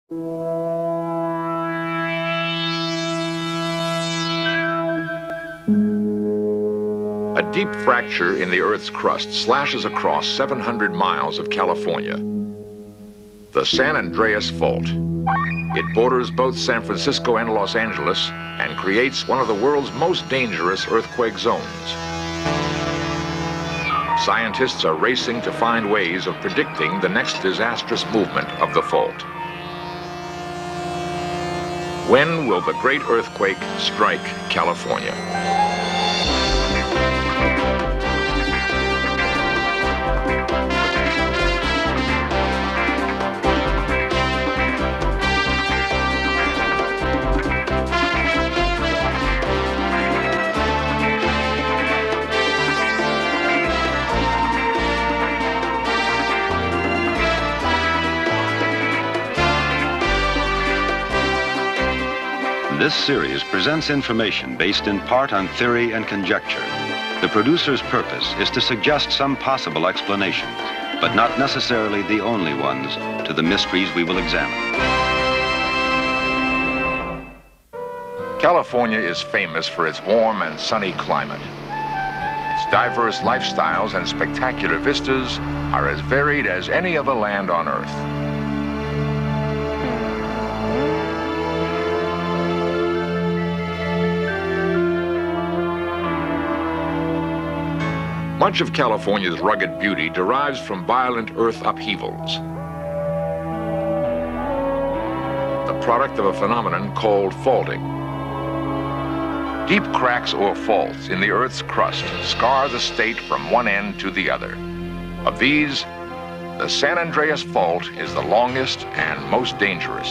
A deep fracture in the Earth's crust slashes across 700 miles of California. The San Andreas Fault. It borders both San Francisco and Los Angeles and creates one of the world's most dangerous earthquake zones. Scientists are racing to find ways of predicting the next disastrous movement of the fault. When will the great earthquake strike California? This series presents information based in part on theory and conjecture. The producer's purpose is to suggest some possible explanations, but not necessarily the only ones, to the mysteries we will examine. California is famous for its warm and sunny climate. Its diverse lifestyles and spectacular vistas are as varied as any other land on Earth. Much of California's rugged beauty derives from violent earth upheavals, the product of a phenomenon called faulting. Deep cracks or faults in the Earth's crust scar the state from one end to the other. Of these, the San Andreas Fault is the longest and most dangerous.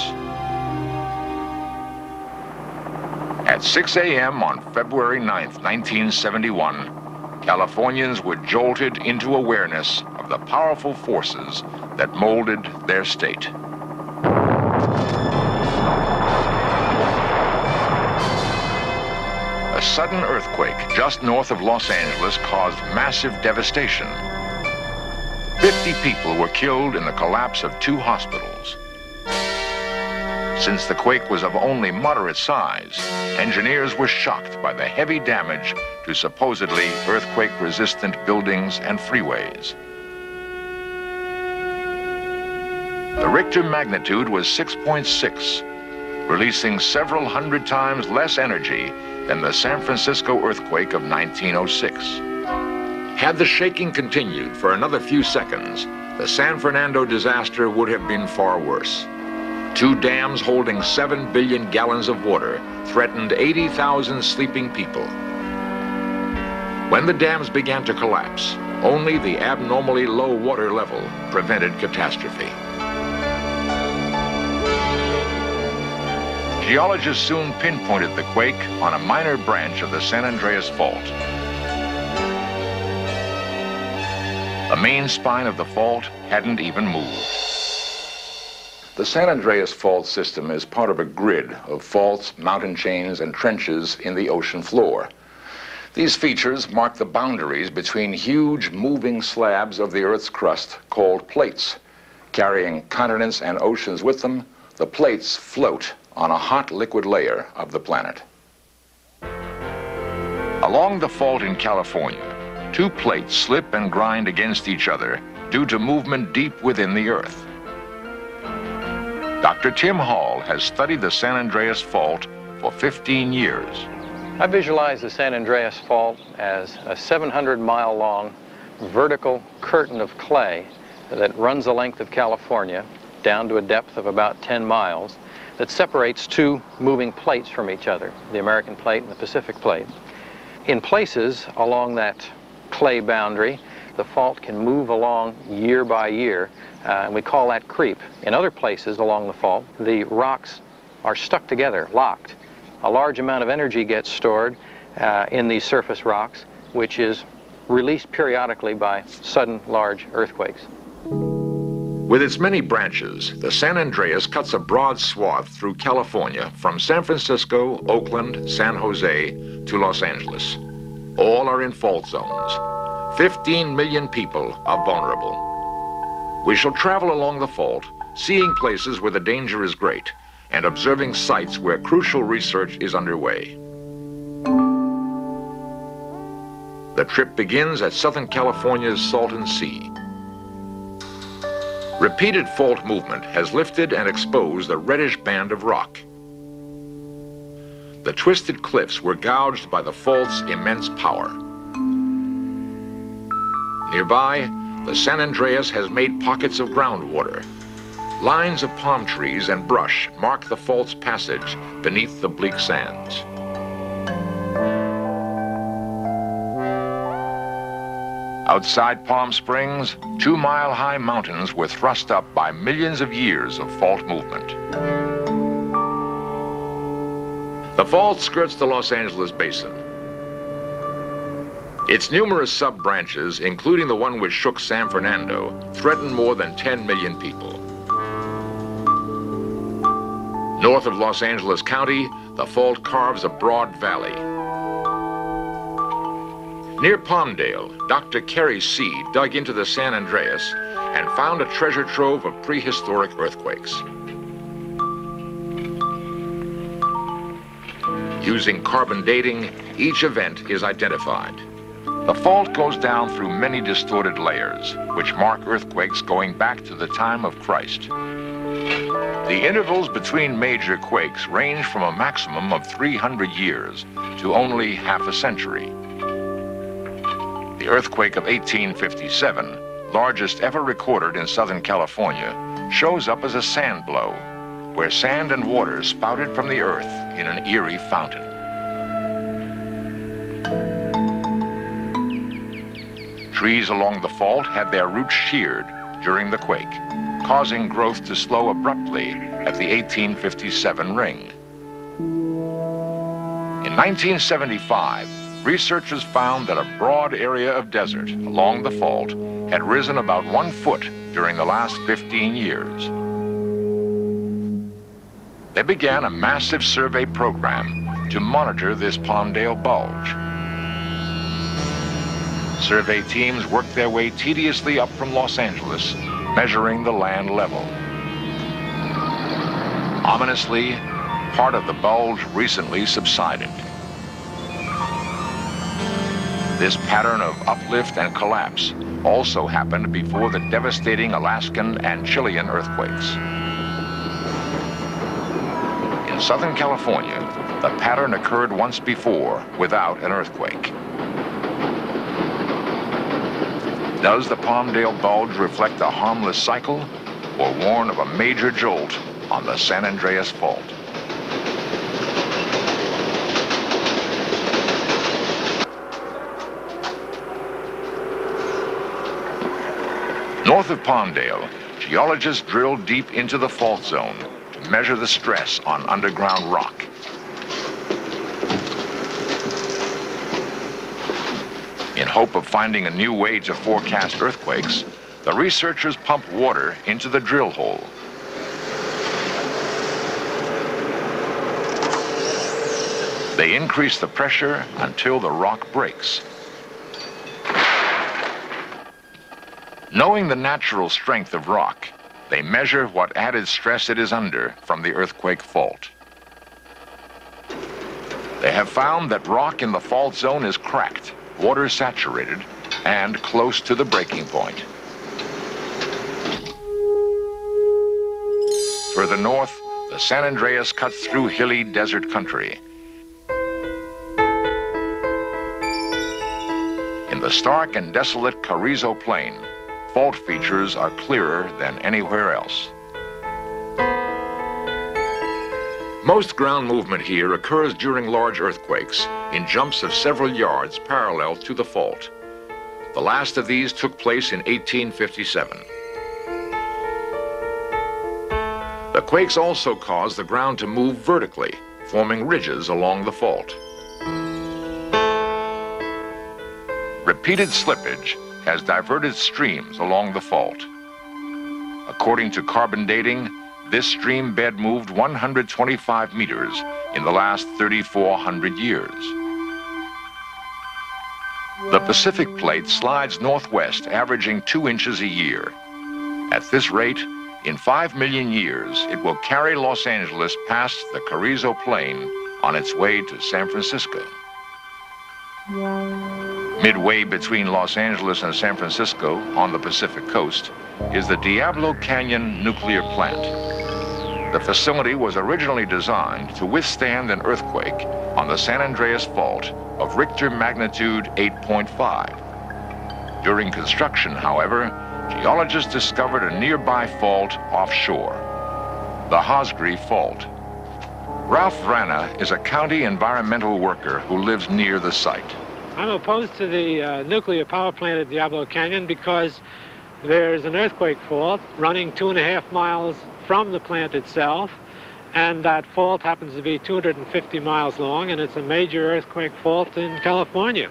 At 6 a.m. on February 9th, 1971, Californians were jolted into awareness of the powerful forces that molded their state. A sudden earthquake just north of Los Angeles caused massive devastation. 50 people were killed in the collapse of 2 hospitals. Since the quake was of only moderate size, engineers were shocked by the heavy damage to supposedly earthquake-resistant buildings and freeways. The Richter magnitude was 6.6, releasing several hundred times less energy than the San Francisco earthquake of 1906. Had the shaking continued for another few seconds, the San Fernando disaster would have been far worse. 2 dams holding 7 billion gallons of water threatened 80,000 sleeping people. When the dams began to collapse, only the abnormally low water level prevented catastrophe. Geologists soon pinpointed the quake on a minor branch of the San Andreas Fault. The main spine of the fault hadn't even moved. The San Andreas Fault system is part of a grid of faults, mountain chains, and trenches in the ocean floor. These features mark the boundaries between huge moving slabs of the Earth's crust called plates. Carrying continents and oceans with them, the plates float on a hot liquid layer of the planet. Along the fault in California, 2 plates slip and grind against each other due to movement deep within the Earth. Dr. Tim Hall has studied the San Andreas Fault for 15 years. I visualize the San Andreas Fault as a 700-mile-long vertical curtain of clay that runs the length of California down to a depth of about 10 miles that separates 2 moving plates from each other, the American plate and the Pacific plate. In places along that clay boundary, the fault can move along year by year, and we call that creep. In other places along the fault, the rocks are stuck together, locked. A large amount of energy gets stored in these surface rocks, which is released periodically by sudden large earthquakes. With its many branches, the San Andreas cuts a broad swath through California from San Francisco, Oakland, San Jose to Los Angeles. All are in fault zones. 15 million people are vulnerable. We shall travel along the fault seeing places where the danger is great and observing sites where crucial research is underway. The trip begins at Southern California's Salton Sea. Repeated fault movement has lifted and exposed a reddish band of rock. The twisted cliffs were gouged by the fault's immense power. Nearby, the San Andreas has made pockets of groundwater. Lines of palm trees and brush mark the fault's passage beneath the bleak sands. Outside Palm Springs, 2-mile-high mountains were thrust up by millions of years of fault movement. The fault skirts the Los Angeles basin. Its numerous sub-branches, including the one which shook San Fernando, threaten more than 10 million people. North of Los Angeles County, the fault carves a broad valley. Near Palmdale, Dr. Kerry Seed dug into the San Andreas and found a treasure trove of prehistoric earthquakes. Using carbon dating, each event is identified. The fault goes down through many distorted layers, which mark earthquakes going back to the time of Christ. The intervals between major quakes range from a maximum of 300 years to only half a century. The earthquake of 1857, largest ever recorded in Southern California, shows up as a sand blow, where sand and water spouted from the earth in an eerie fountain. Trees along the fault had their roots sheared during the quake, causing growth to slow abruptly at the 1857 ring. In 1975, researchers found that a broad area of desert along the fault had risen about 1 foot during the last 15 years. They began a massive survey program to monitor this Palmdale bulge. Survey teams worked their way tediously up from Los Angeles, measuring the land level. Ominously, part of the bulge recently subsided. This pattern of uplift and collapse also happened before the devastating Alaskan and Chilean earthquakes. In Southern California, the pattern occurred once before without an earthquake. Does the Palmdale bulge reflect a harmless cycle or warn of a major jolt on the San Andreas fault? North of Palmdale, geologists drilled deep into the fault zone to measure the stress on underground rock. In hope of finding a new way to forecast earthquakes, the researchers pump water into the drill hole. They increase the pressure until the rock breaks. Knowing the natural strength of rock, they measure what added stress it is under from the earthquake fault. They have found that rock in the fault zone is cracked, water saturated, and close to the breaking point. Further north, the San Andreas cuts through hilly desert country. In the stark and desolate Carrizo Plain, fault features are clearer than anywhere else. Most ground movement here occurs during large earthquakes in jumps of several yards parallel to the fault. The last of these took place in 1857. The quakes also cause the ground to move vertically, forming ridges along the fault. Repeated slippage has diverted streams along the fault. According to carbon dating, this stream bed moved 125 meters in the last 3,400 years. The Pacific Plate slides northwest, averaging 2 inches a year. At this rate, In 5 million years, it will carry Los Angeles past the Carrizo Plain on its way to San Francisco. Midway between Los Angeles and San Francisco on the Pacific coast is the Diablo Canyon nuclear plant. The facility was originally designed to withstand an earthquake on the San Andreas Fault of Richter magnitude 8.5. During construction, however, geologists discovered a nearby fault offshore, the Hosgri Fault. Ralph Rana is a county environmental worker who lives near the site. I'm opposed to the nuclear power plant at Diablo Canyon because there's an earthquake fault running 2.5 miles from the plant itself, and that fault happens to be 250 miles long, and it's a major earthquake fault in California.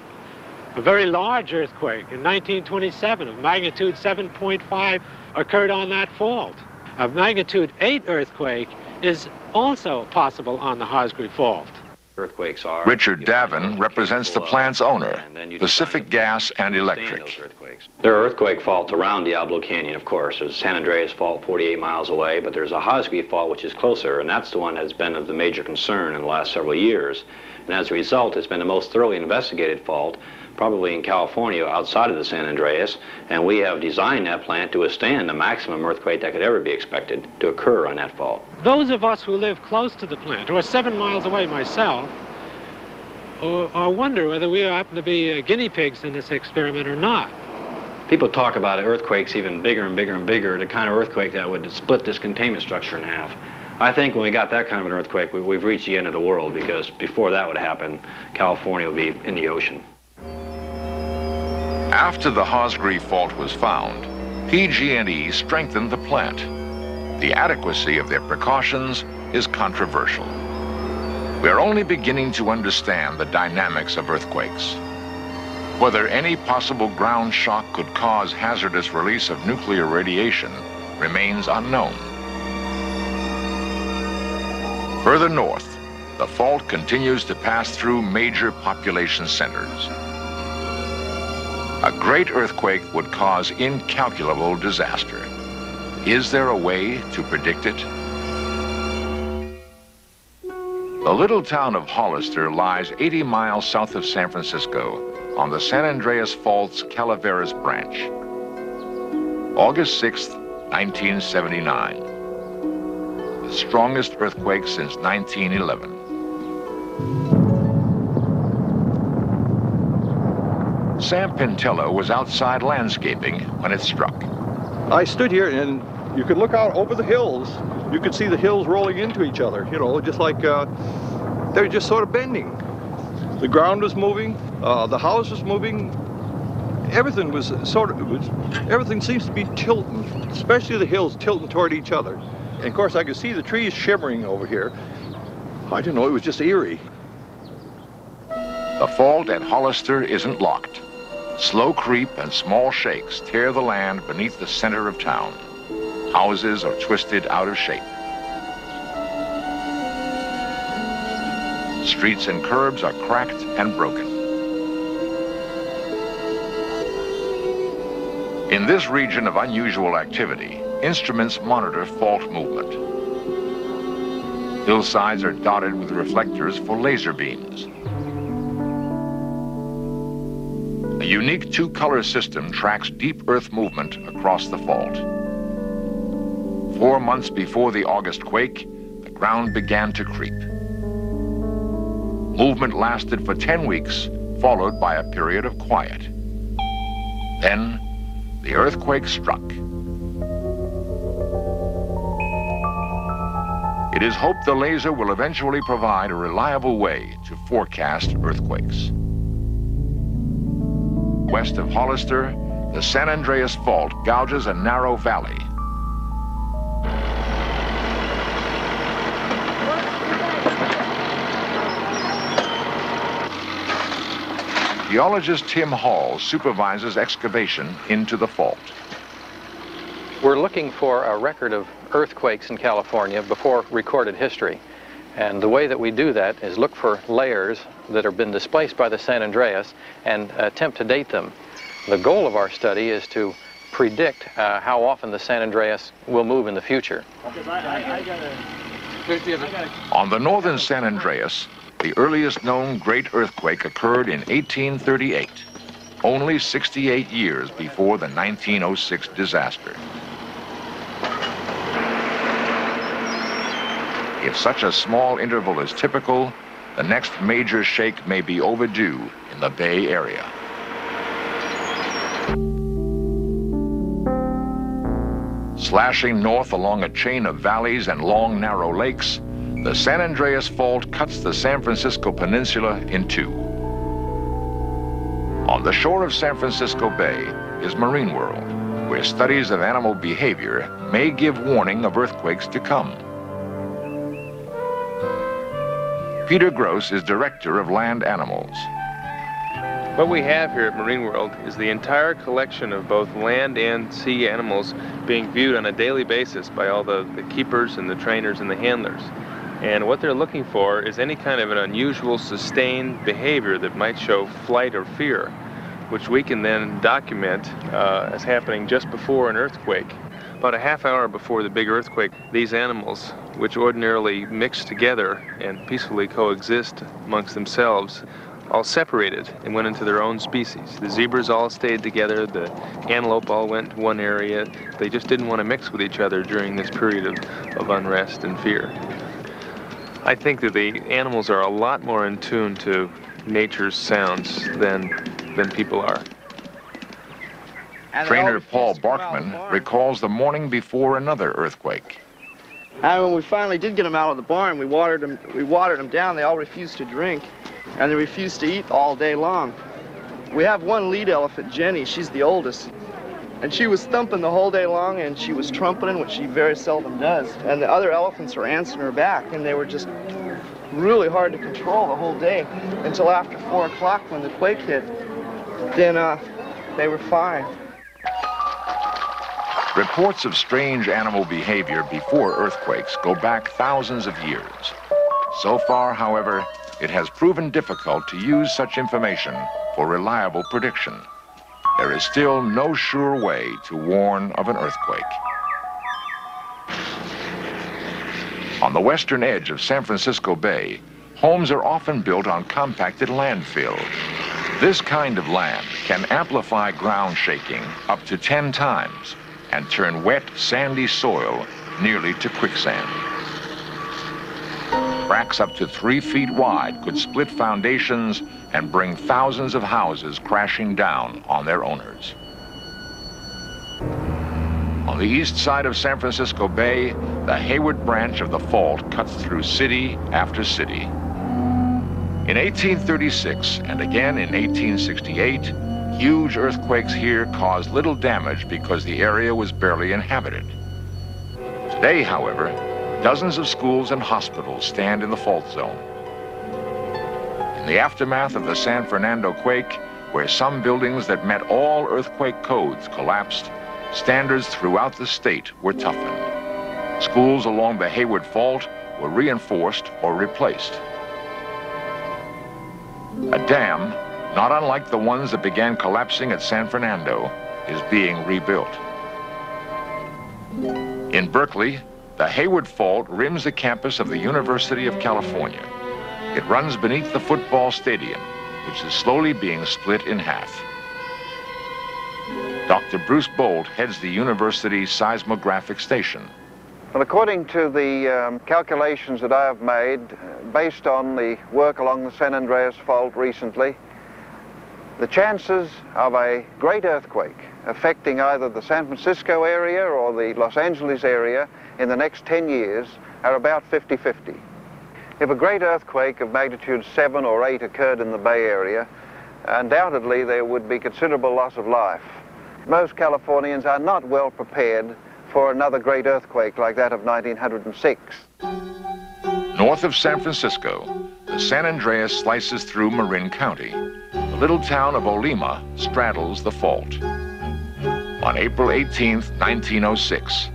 A very large earthquake in 1927 of magnitude 7.5 occurred on that fault. A magnitude 8 earthquake is also possible on the Hosgri Fault. Earthquakes are. Richard Davin represents the plant's owner, Pacific Gas and Electric. There are earthquake faults around Diablo Canyon, of course. There's San Andreas Fault 48 miles away, but there's a Hosgri Fault which is closer, and that's the one that's been of the major concern in the last several years. And as a result, it's been the most thoroughly investigated fault, probably in California outside of the San Andreas, and we have designed that plant to withstand the maximum earthquake that could ever be expected to occur on that fault. Those of us who live close to the plant, or 7 miles away myself, or wonder whether we happen to be guinea pigs in this experiment or not. People talk about earthquakes even bigger and bigger and bigger, the kind of earthquake that would split this containment structure in half. I think when we got that kind of an earthquake, we've reached the end of the world, because before that would happen, California would be in the ocean. After the Hosgri Fault was found, PG&E strengthened the plant. The adequacy of their precautions is controversial. We are only beginning to understand the dynamics of earthquakes. Whether any possible ground shock could cause hazardous release of nuclear radiation remains unknown. Further north, the fault continues to pass through major population centers. A great earthquake would cause incalculable disaster. Is there a way to predict it? The little town of Hollister lies 80 miles south of San Francisco on the San Andreas Fault's Calaveras branch. August 6, 1979. The strongest earthquake since 1911. Sam Pintello was outside landscaping when it struck. I stood here and you could look out over the hills. You could see the hills rolling into each other, you know, just like they're just sort of bending. The ground was moving, the house was moving. Everything was everything seems to be tilting, especially the hills tilting toward each other. And of course I could see the trees shimmering over here. I didn't know, it was just eerie. The fault at Hollister isn't locked. Slow creep and small shakes tear the land beneath the center of town. Houses are twisted out of shape. Streets and curbs are cracked and broken. In this region of unusual activity, instruments monitor fault movement. Hillsides are dotted with reflectors for laser beams. A unique two-color system tracks deep earth movement across the fault. 4 months before the August quake, the ground began to creep. Movement lasted for 10 weeks, followed by a period of quiet. Then, the earthquake struck. It is hoped the laser will eventually provide a reliable way to forecast earthquakes. West of Hollister, the San Andreas Fault gouges a narrow valley. Geologist Tim Hall supervises excavation into the fault. We're looking for a record of earthquakes in California before recorded history. And the way that we do that is look for layers that have been displaced by the San Andreas and attempt to date them. The goal of our study is to predict how often the San Andreas will move in the future. On the northern San Andreas, the earliest known great earthquake occurred in 1838, only 68 years before the 1906 disaster. If such a small interval is typical, the next major shake may be overdue in the Bay Area. Slashing north along a chain of valleys and long, narrow lakes, the San Andreas Fault cuts the San Francisco Peninsula in two. On the shore of San Francisco Bay is Marine World, where studies of animal behavior may give warning of earthquakes to come. Peter Gross is director of land animals. What we have here at Marine World is the entire collection of both land and sea animals being viewed on a daily basis by all the keepers and the trainers and the handlers. And what they're looking for is any kind of an unusual, sustained behavior that might show flight or fear, which we can then document as happening just before an earthquake. About a half hour before the big earthquake, these animals, which ordinarily mix together and peacefully coexist amongst themselves, all separated and went into their own species. The zebras all stayed together, the antelope all went to one area. They just didn't want to mix with each other during this period of unrest and fear. I think that the animals are a lot more in tune to nature's sounds than people are. Trainer Paul Barkman recalls the morning before another earthquake. And when we finally did get them out of the barn, we watered them down. They all refused to drink, and they refused to eat all day long. We have one lead elephant, Jenny. She's the oldest, and she was thumping the whole day long, and she was trumpeting, which she very seldom does. And the other elephants were answering her back, and they were just really hard to control the whole day until after 4 o'clock when the quake hit. Then they were fine. Reports of strange animal behavior before earthquakes go back thousands of years. So far, however, it has proven difficult to use such information for reliable prediction. There is still no sure way to warn of an earthquake. On the western edge of San Francisco Bay, homes are often built on compacted landfill. This kind of land can amplify ground shaking up to 10 times and turn wet, sandy soil nearly to quicksand. Cracks up to 3 feet wide could split foundations and bring thousands of houses crashing down on their owners. On the east side of San Francisco Bay, the Hayward branch of the fault cuts through city after city. In 1836 and again in 1868, huge earthquakes here caused little damage because the area was barely inhabited. Today, however, dozens of schools and hospitals stand in the fault zone. In the aftermath of the San Fernando quake, where some buildings that met all earthquake codes collapsed, standards throughout the state were toughened. Schools along the Hayward Fault were reinforced or replaced. A dam, not unlike the ones that began collapsing at San Fernando, is being rebuilt. In Berkeley, the Hayward Fault rims the campus of the University of California. It runs beneath the football stadium, which is slowly being split in half. Dr. Bruce Bolt heads the university's seismographic station. Well, according to the calculations that I have made, based on the work along the San Andreas Fault recently, the chances of a great earthquake affecting either the San Francisco area or the Los Angeles area in the next 10 years are about 50-50. If a great earthquake of magnitude 7 or 8 occurred in the Bay Area, undoubtedly there would be considerable loss of life. Most Californians are not well prepared for another great earthquake like that of 1906. North of San Francisco, the San Andreas slices through Marin County. The little town of Olima straddles the fault. On April 18, 1906,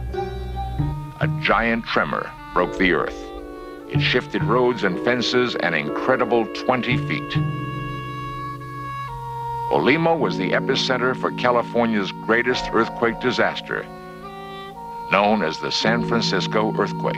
a giant tremor broke the earth. It shifted roads and fences an incredible 20 feet. Olimo was the epicenter for California's greatest earthquake disaster, known as the San Francisco earthquake.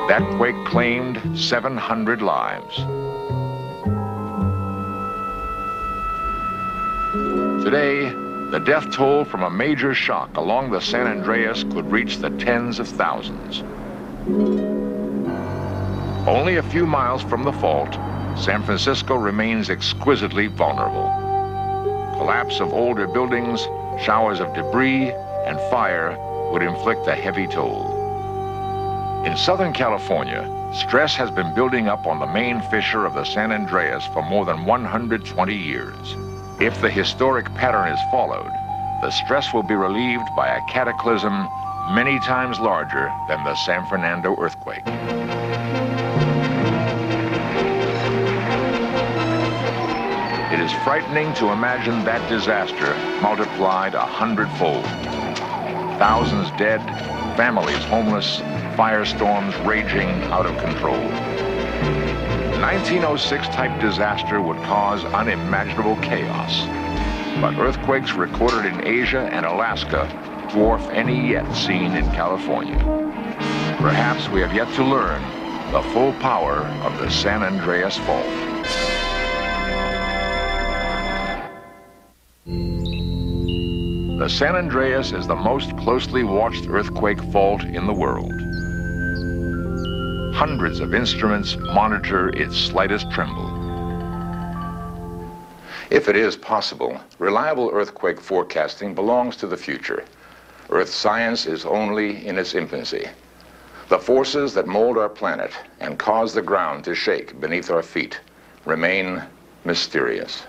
That quake claimed 700 lives. Today, the death toll from a major shock along the San Andreas could reach the tens of thousands. Only a few miles from the fault, San Francisco remains exquisitely vulnerable. Collapse of older buildings, showers of debris, and fire would inflict a heavy toll. In Southern California, stress has been building up on the main fissure of the San Andreas for more than 120 years. If the historic pattern is followed, the stress will be relieved by a cataclysm many times larger than the San Fernando earthquake. It is frightening to imagine that disaster multiplied 100-fold. Thousands dead, families homeless, firestorms raging out of control. 1906 type disaster would cause unimaginable chaos, but earthquakes recorded in Asia and Alaska dwarf any yet seen in California. Perhaps we have yet to learn the full power of the San Andreas Fault. The San Andreas is the most closely watched earthquake fault in the world. Hundreds of instruments monitor its slightest tremble. If it is possible, reliable earthquake forecasting belongs to the future. Earth science is only in its infancy. The forces that mold our planet and cause the ground to shake beneath our feet remain mysterious.